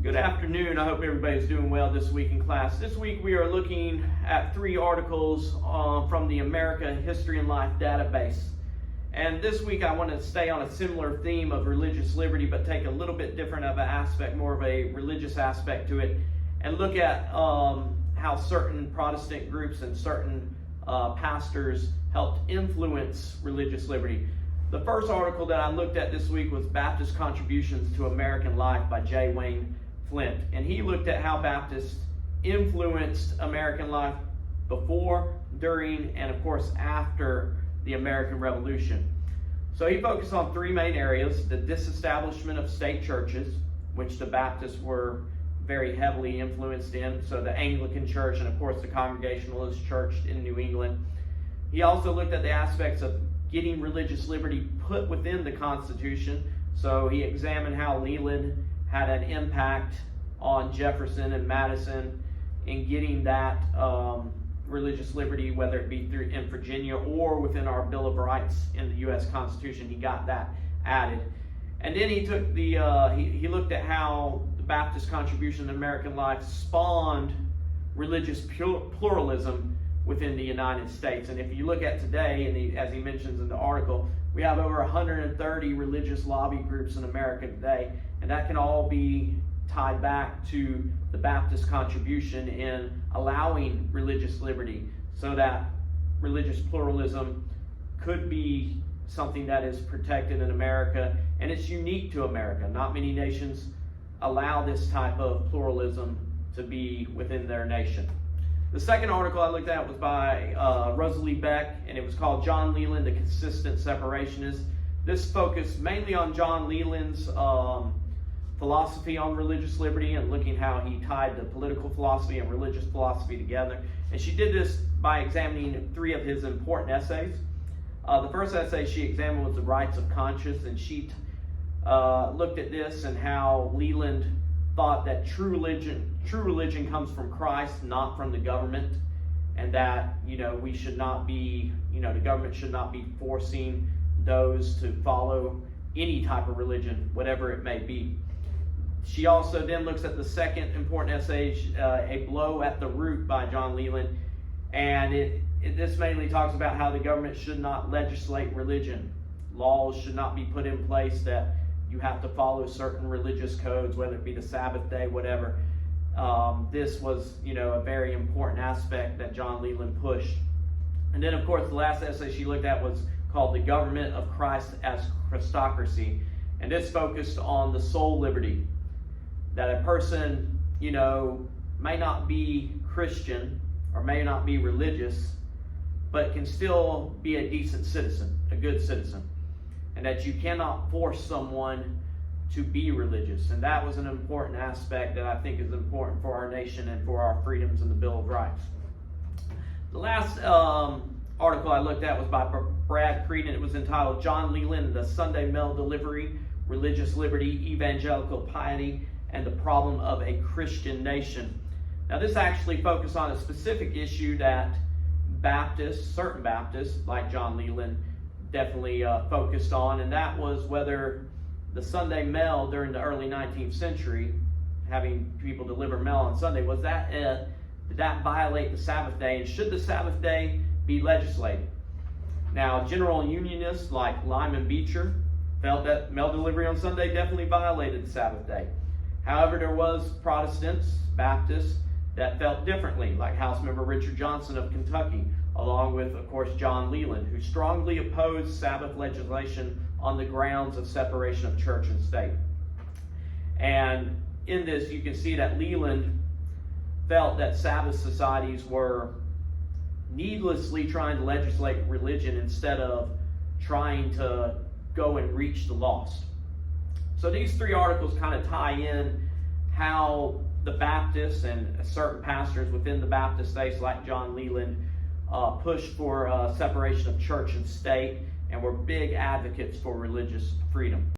Good afternoon. I hope everybody's doing well this week in class. This week we are looking at 3 articles from the America History and Life database. And this week I want to stay on a similar theme of religious liberty, but take a little bit different of an aspect, more of a religious aspect to it, and look at how certain Protestant groups and certain pastors helped influence religious liberty. The first article that I looked at this week was Baptist Contributions to American Life by J. Wayne Flint. And he looked at how Baptists influenced American life before, during, and of course after the American Revolution. So he focused on 3 main areas: the disestablishment of state churches, which the Baptists were very heavily influenced in, so the Anglican Church and of course the Congregationalist Church in New England. He also looked at the aspects of getting religious liberty put within the Constitution. So he examined how Leland had an impact on Jefferson and Madison in getting that religious liberty, whether it be through in Virginia or within our Bill of Rights in the U.S. Constitution. He got that added. And then he took the he looked at how the Baptist contribution to American life spawned religious pluralism within the United States. And if you look at today, and as he mentions in the article, we have over 130 religious lobby groups in America today, and that can all be tied back to the Baptist contribution in allowing religious liberty, so that religious pluralism could be something that is protected in America, and it's unique to America. Not many nations allow this type of pluralism to be within their nation. The second article I looked at was by Rosalie Beck, and it was called John Leland, the Consistent Separationist. This focused mainly on John Leland's philosophy on religious liberty and looking how he tied the political philosophy and religious philosophy together. And she did this by examining 3 of his important essays. The first essay she examined was The Rights of Conscience, and she looked at this and how Leland thought that true religion comes from Christ, not from the government, and that we should not be, the government should not be forcing those to follow any type of religion, whatever it may be. She also then looks at the second important essay, A Blow at the Root by John Leland, and this mainly talks about how the government should not legislate religion. Laws should not be put in place that you have to follow certain religious codes, whether it be the Sabbath day, whatever. This was, a very important aspect that John Leland pushed. And then, of course, the last essay she looked at was called The Government of Christ as Christocracy. And this focused on the soul liberty, that a person, may not be Christian or may not be religious, but can still be a decent citizen, a good citizen. And that you cannot force someone to be religious. And that was an important aspect that I think is important for our nation and for our freedoms in the Bill of Rights. The last article I looked at was by Brad Creed, and it was entitled John Leland, the Sunday Mail Delivery, Religious Liberty, Evangelical Piety, and the Problem of a Christian Nation. Now this actually focused on a specific issue that certain Baptists, like John Leland, definitely focused on, and that was whether the Sunday mail during the early 19th century, having people deliver mail on Sunday, did that violate the Sabbath day, and should the Sabbath day be legislated? Now, general unionists like Lyman Beecher felt that mail delivery on Sunday definitely violated the Sabbath day. However, there was Protestants, Baptists, that felt differently, like House Member Richard Johnson of Kentucky, along with, of course, John Leland, who strongly opposed Sabbath legislation on the grounds of separation of church and state. And in this, you can see that Leland felt that Sabbath societies were needlessly trying to legislate religion instead of trying to go and reach the lost. So these 3 articles kind of tie in how the Baptists and certain pastors within the Baptist states, like John Leland, pushed for separation of church and state, and were big advocates for religious freedom.